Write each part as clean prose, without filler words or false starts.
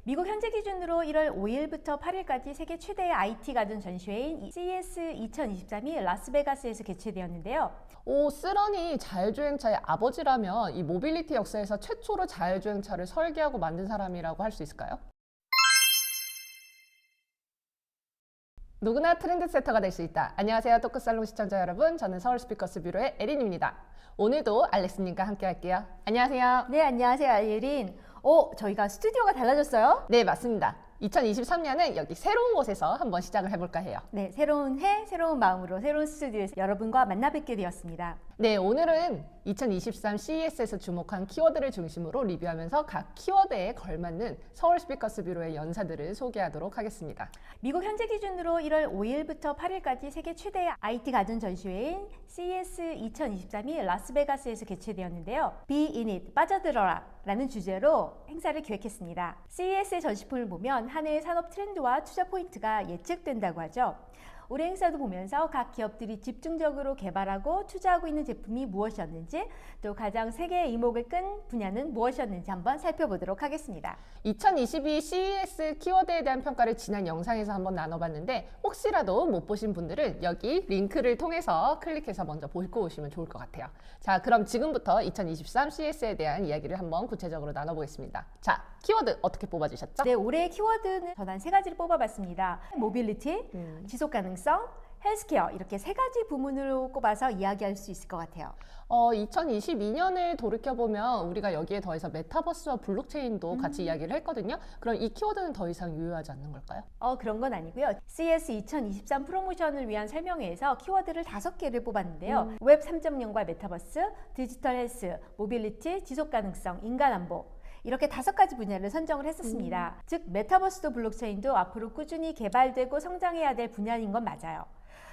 미국 현재 기준으로 1월 5일부터 8일까지 세계 최대의 IT 가전 전시회인 CES 2023이 라스베가스에서 개최되었는데요. 쓰러니 자율주행차의 아버지라면 이 모빌리티 역사에서 최초로 자율주행차를 설계하고 만든 사람이라고 할 수 있을까요? 누구나 트렌드세터가 될 수 있다. 안녕하세요, 토크살롱 시청자 여러분. 저는 서울 스피커스 뷰로의 에린입니다. 오늘도 알렉스님과 함께 할게요. 안녕하세요. 네, 안녕하세요, 아이린. 저희가 스튜디오가 달라졌어요? 네, 맞습니다. 2023년은 여기 새로운 곳에서 한번 시작을 해볼까 해요. 네, 새로운 해, 새로운 마음으로 새로운 스튜디오에서 여러분과 만나 뵙게 되었습니다. 네, 오늘은 2023 CES에서 주목한 키워드를 중심으로 리뷰하면서 각 키워드에 걸맞는 서울 스피커스 뷰로의 연사들을 소개하도록 하겠습니다. 미국 현재 기준으로 1월 5일부터 8일까지 세계 최대의 IT 가전 전시회인 CES 2023이 라스베가스에서 개최되었는데요. Be in it, 빠져들어라 라는 주제로 행사를 기획했습니다. CES의 전시품을 보면 한 해의 산업 트렌드와 투자 포인트가 예측된다고 하죠. 올해 행사도 보면서 각 기업들이 집중적으로 개발하고 투자하고 있는 제품이 무엇이었는지, 또 가장 세계의 이목을 끈 분야는 무엇이었는지 한번 살펴보도록 하겠습니다. 2022 CES 키워드에 대한 평가를 지난 영상에서 한번 나눠봤는데 혹시라도 못 보신 분들은 여기 링크를 통해서 클릭해서 먼저 보고 오시면 좋을 것 같아요. 자, 그럼 지금부터 2023 CES에 대한 이야기를 한번 구체적으로 나눠보겠습니다. 자, 키워드 어떻게 뽑아주셨죠? 네, 올해의 키워드는 전 한 세 가지를 뽑아봤습니다. 모빌리티, 지속 가능성, 헬스케어, 이렇게 세 가지 부문으로 꼽아서 이야기할 수 있을 것 같아요. 2022년을 돌이켜보면 우리가 여기에 더해서 메타버스와 블록체인도 같이 이야기를 했거든요. 그럼 이 키워드는 더 이상 유효하지 않는 걸까요? 그런 건 아니고요. CES 2023 프로모션을 위한 설명회에서 키워드를 5개를 뽑았는데요. 웹 3.0과 메타버스, 디지털 헬스, 모빌리티, 지속 가능성, 인간 안보, 이렇게 5가지 분야를 선정을 했었습니다. 즉 메타버스도 블록체인도 앞으로 꾸준히 개발되고 성장해야 될 분야인 건 맞아요.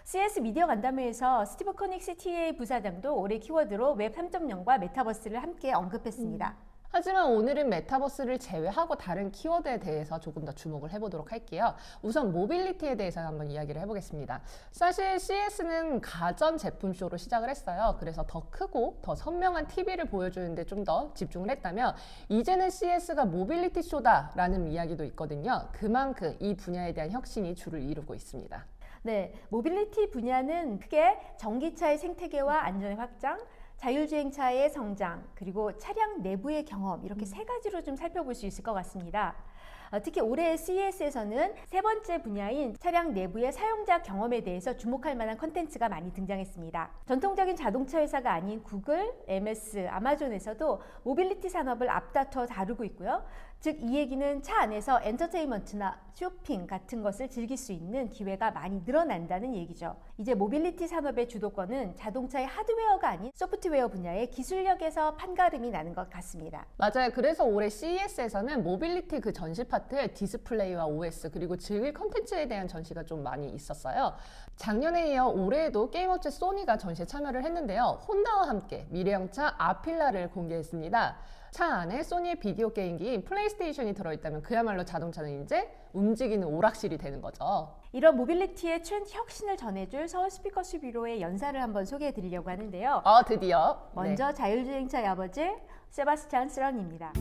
CES 미디어 간담회에서 스티브 코닉 CTA 부사장도 올해 키워드로 웹 3.0과 메타버스를 함께 언급했습니다. 하지만 오늘은 메타버스를 제외하고 다른 키워드에 대해서 조금 더 주목을 해보도록 할게요. 우선 모빌리티에 대해서 한번 이야기를 해보겠습니다. 사실 CES는 가전 제품 쇼로 시작을 했어요. 그래서 더 크고 더 선명한 TV를 보여주는데 좀 더 집중을 했다면 이제는 CES가 모빌리티 쇼다라는 이야기도 있거든요. 그만큼 이 분야에 대한 혁신이 주를 이루고 있습니다. 네, 모빌리티 분야는 크게 전기차의 생태계와 안전의 확장, 자율주행차의 성장, 그리고 차량 내부의 경험, 이렇게 세 가지로 좀 살펴볼 수 있을 것 같습니다. 특히 올해 CES에서는 세 번째 분야인 차량 내부의 사용자 경험에 대해서 주목할 만한 콘텐츠가 많이 등장했습니다. 전통적인 자동차 회사가 아닌 구글, MS, 아마존에서도 모빌리티 산업을 앞다퉈 다루고 있고요. 즉 이 얘기는 차 안에서 엔터테인먼트나 쇼핑 같은 것을 즐길 수 있는 기회가 많이 늘어난다는 얘기죠. 이제 모빌리티 산업의 주도권은 자동차의 하드웨어가 아닌 소프트웨어 분야의 기술력에서 판가름이 나는 것 같습니다. 맞아요. 그래서 올해 CES에서는 모빌리티 그 전시 파트에 디스플레이와 OS 그리고 즐길 컨텐츠에 대한 전시가 좀 많이 있었어요. 작년에 이어 올해에도 게임 업체 소니가 전시에 참여를 했는데요. 혼다와 함께 미래형차 아필라를 공개했습니다. 차 안에 소니의 비디오 게임기인 플레이스테이션이 들어있다면 그야말로 자동차는 이제 움직이는 오락실이 되는 거죠. 이런 모빌리티의 트렌드 혁신을 전해줄 서울 스피커스 뷰로의 연사를 한번 소개해 드리려고 하는데요. 드디어. 먼저 자율주행차의 아버지 세바스찬 스런입니다.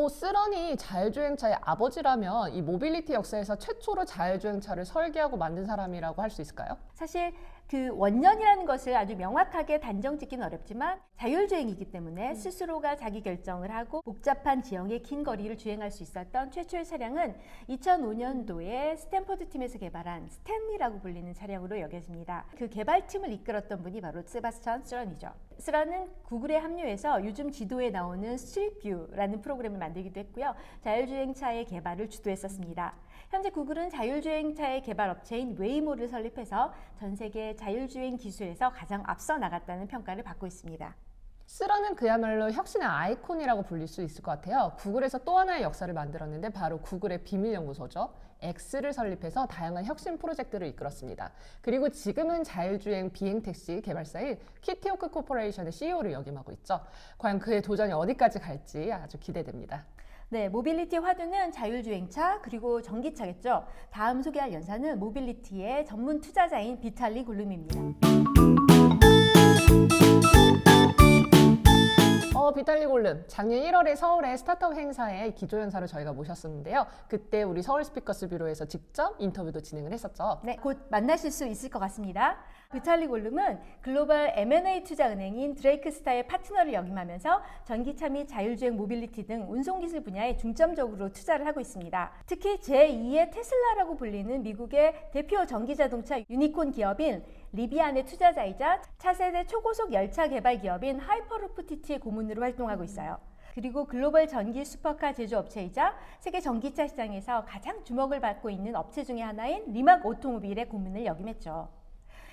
스런이 자율주행차의 아버지라면 이 모빌리티 역사에서 최초로 자율주행차를 설계하고 만든 사람이라고 할 수 있을까요? 사실 그 원년이라는 것을 아주 명확하게 단정 짓기는 어렵지만 자율주행이기 때문에 스스로가 자기 결정을 하고 복잡한 지형의 긴 거리를 주행할 수 있었던 최초의 차량은 2005년도에 스탠포드 팀에서 개발한 스탠리라고 불리는 차량으로 여겨집니다. 그 개발팀을 이끌었던 분이 바로 세바스찬 스런이죠. 스런은 구글에 합류해서 요즘 지도에 나오는 스트리트뷰라는 프로그램을 만들기도 했고요. 자율주행차의 개발을 주도했었습니다. 현재 구글은 자율주행차의 개발 업체인 웨이모를 설립해서 전 세계 자율주행 기술에서 가장 앞서 나갔다는 평가를 받고 있습니다. 스런은 그야말로 혁신의 아이콘이라고 불릴 수 있을 것 같아요. 구글에서 또 하나의 역사를 만들었는데 바로 구글의 비밀연구소죠. X를 설립해서 다양한 혁신 프로젝트를 이끌었습니다. 그리고 지금은 자율주행 비행택시 개발사인 키티오크 코퍼레이션의 CEO를 역임하고 있죠. 과연 그의 도전이 어디까지 갈지 아주 기대됩니다. 네, 모빌리티 화두는 자율주행차 그리고 전기차겠죠. 다음 소개할 연사는 모빌리티의 전문 투자자인 비탈리 골룸입니다. 비탈리골룸 작년 1월에 서울의 스타트업 행사에 기조연사로 저희가 모셨었는데요. 그때 우리 서울 스피커스 뷰로에서 직접 인터뷰도 진행을 했었죠. 네, 곧 만나실 수 있을 것 같습니다. 비탈리골룸은 글로벌 M&A 투자은행인 드레이크스타의 파트너를 역임하면서 전기차 및 자율주행 모빌리티 등 운송기술 분야에 중점적으로 투자를 하고 있습니다. 특히 제2의 테슬라라고 불리는 미국의 대표 전기자동차 유니콘 기업인 리비안의 투자자이자 차세대 초고속 열차 개발 기업인 하이퍼루프티티의 고문으로 활동하고 있어요. 그리고 글로벌 전기 슈퍼카 제조업체이자 세계 전기차 시장에서 가장 주목을 받고 있는 업체 중에 하나인 리막 오토모빌의 고문을 역임했죠.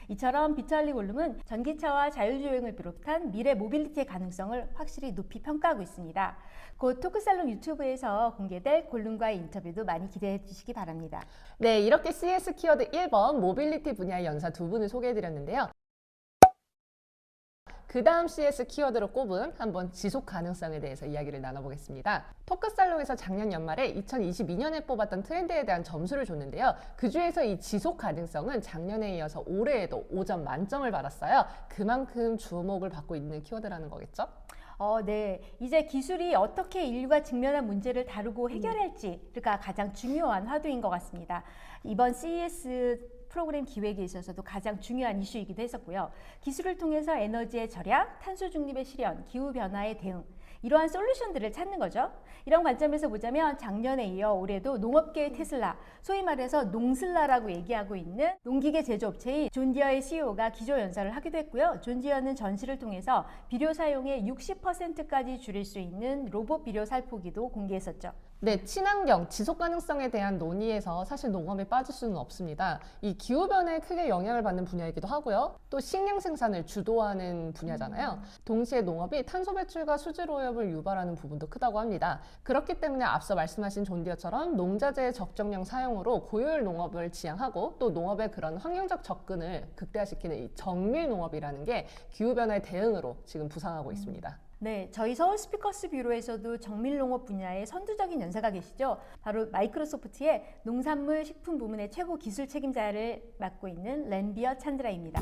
이처럼 비탈리골룸은 전기차와 자율주행을 비롯한 미래 모빌리티의 가능성을 확실히 높이 평가하고 있습니다. 곧 토크살롱 유튜브에서 공개될 골룸과의 인터뷰도 많이 기대해 주시기 바랍니다. 네, 이렇게 CS 키워드 1번 모빌리티 분야의 연사 두 분을 소개해드렸는데요. 그 다음 CS 키워드로 꼽은 한번 지속 가능성에 대해서 이야기를 나눠보겠습니다. 토크살롱에서 작년 연말에 2022년에 뽑았던 트렌드에 대한 점수를 줬는데요. 그 중에서 이 지속 가능성은 작년에 이어서 올해에도 5점 만점을 받았어요. 그만큼 주목을 받고 있는 키워드라는 거겠죠? 네. 이제 기술이 어떻게 인류가 직면한 문제를 다루고 해결할지가 가장 중요한 화두인 것 같습니다. 이번 CES 프로그램 기획에 있어서도 가장 중요한 이슈이기도 했었고요. 기술을 통해서 에너지의 절약, 탄소 중립의 실현, 기후 변화에 대응, 이러한 솔루션들을 찾는 거죠. 이런 관점에서 보자면 작년에 이어 올해도 농업계의 테슬라, 소위 말해서 농슬라라고 얘기하고 있는 농기계 제조업체인 존디어의 CEO가 기조연설을 하기도 했고요. 존디어는 전시를 통해서 비료 사용의 60%까지 줄일 수 있는 로봇 비료 살포기도 공개했었죠. 네, 친환경, 지속 가능성에 대한 논의에서 사실 농업에 빠질 수는 없습니다. 이 기후변화에 크게 영향을 받는 분야이기도 하고요. 또 식량 생산을 주도하는 분야잖아요. 동시에 농업이 탄소 배출과 수질 오염을 유발하는 부분도 크다고 합니다. 그렇기 때문에 앞서 말씀하신 존디어처럼 농자재의 적정량 사용으로 고효율 농업을 지향하고 또 농업의 그런 환경적 접근을 극대화시키는 이 정밀 농업이라는 게 기후변화의 대응으로 지금 부상하고 있습니다. 네, 저희 서울 스피커스 뷰로에서도 정밀농업 분야에 선두적인 연사가 계시죠. 바로 마이크로소프트의 농산물 식품 부문의 최고 기술 책임자를 맡고 있는 랜비어 찬드라입니다.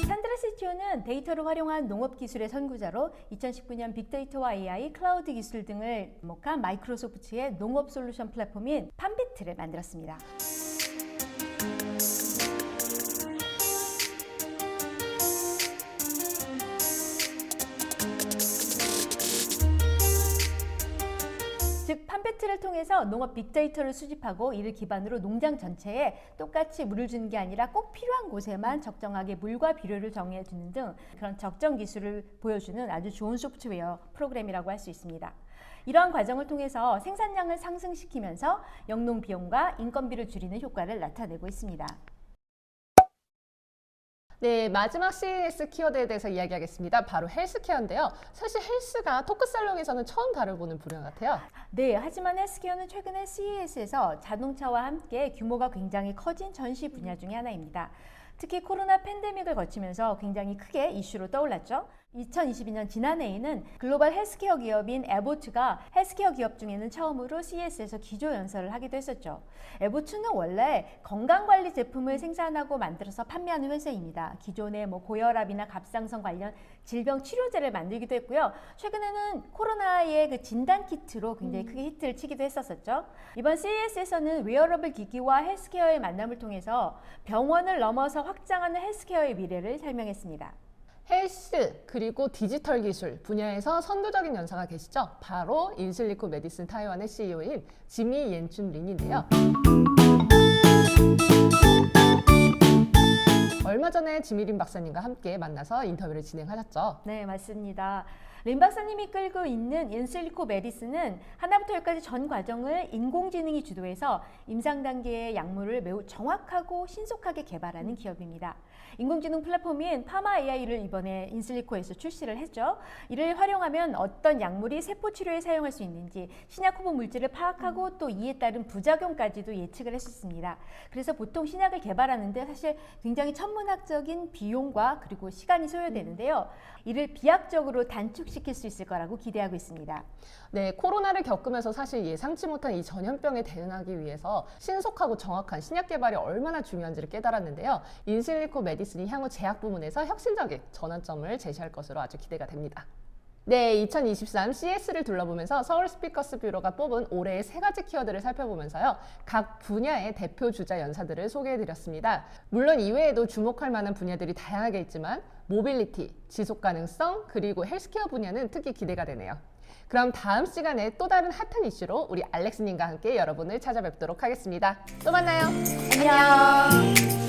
찬드라 CTO는 데이터를 활용한 농업 기술의 선구자로 2019년 빅데이터와 AI, 클라우드 기술 등을 접목한 마이크로소프트의 농업 솔루션 플랫폼인 팜비트를 만들었습니다. 즉 팜비트를 통해서 농업 빅데이터를 수집하고 이를 기반으로 농장 전체에 똑같이 물을 주는 게 아니라 꼭 필요한 곳에만 적정하게 물과 비료를 정해주는 등 그런 적정 기술을 보여주는 아주 좋은 소프트웨어 프로그램이라고 할 수 있습니다. 이러한 과정을 통해서 생산량을 상승시키면서 영농 비용과 인건비를 줄이는 효과를 나타내고 있습니다. 네, 마지막 CES 키워드에 대해서 이야기하겠습니다. 바로 헬스케어인데요. 사실 헬스가 토크살롱에서는 처음 다뤄보는 분야 같아요. 네, 하지만 헬스케어는 최근에 CES에서 자동차와 함께 규모가 굉장히 커진 전시 분야 중에 하나입니다. 특히 코로나 팬데믹을 거치면서 굉장히 크게 이슈로 떠올랐죠. 2022년 지난해에는 글로벌 헬스케어 기업인 에보트가 헬스케어 기업 중에는 처음으로 CES에서 기조연설을 하기도 했었죠. 에보트는 원래 건강관리 제품을 생산하고 만들어서 판매하는 회사입니다. 기존에 고혈압이나 갑상선 관련 질병 치료제를 만들기도 했고요. 최근에는 코로나의 그 진단 키트로 굉장히 크게 히트를 치기도 했었죠. 이번 CES에서는 웨어러블 기기와 헬스케어의 만남을 통해서 병원을 넘어서 확장하는 헬스케어의 미래를 설명했습니다. 헬스 그리고 디지털 기술 분야에서 선두적인 연사가 계시죠. 바로 인실리코 메디슨 타이완의 CEO인 지미 옌춘 린인데요. 얼마 전에 지미린 박사님과 함께 만나서 인터뷰를 진행하셨죠. 네, 맞습니다. 린 박사님이 끌고 있는 인실리코 메디슨은 하나부터 열까지 전 과정을 인공지능이 주도해서 임상 단계의 약물을 매우 정확하고 신속하게 개발하는 기업입니다. 인공지능 플랫폼인 파마 AI를 이번에 인실리코에서 출시를 했죠. 이를 활용하면 어떤 약물이 세포 치료에 사용할 수 있는지 신약 후보 물질을 파악하고 또 이에 따른 부작용까지도 예측을 했었습니다. 그래서 보통 신약을 개발하는데 사실 굉장히 천문학적인 비용과 그리고 시간이 소요되는데요. 이를 비약적으로 단축 극복시킬 수 있을 거라고 기대하고 있습니다. 네, 코로나를 겪으면서 사실 예상치 못한 이 전염병에 대응하기 위해서 신속하고 정확한 신약 개발이 얼마나 중요한지를 깨달았는데요. 인실리코 메디슨이 향후 제약 부문에서 혁신적인 전환점을 제시할 것으로 아주 기대가 됩니다. 네, 2023 CS를 둘러보면서 서울 스피커스 뷰로가 뽑은 올해의 3가지 키워드를 살펴보면서요. 각 분야의 대표 주자 연사들을 소개해드렸습니다. 물론 이외에도 주목할 만한 분야들이 다양하게 있지만 모빌리티, 지속가능성, 그리고 헬스케어 분야는 특히 기대가 되네요. 그럼 다음 시간에 또 다른 핫한 이슈로 우리 알렉스님과 함께 여러분을 찾아뵙도록 하겠습니다. 또 만나요. 안녕.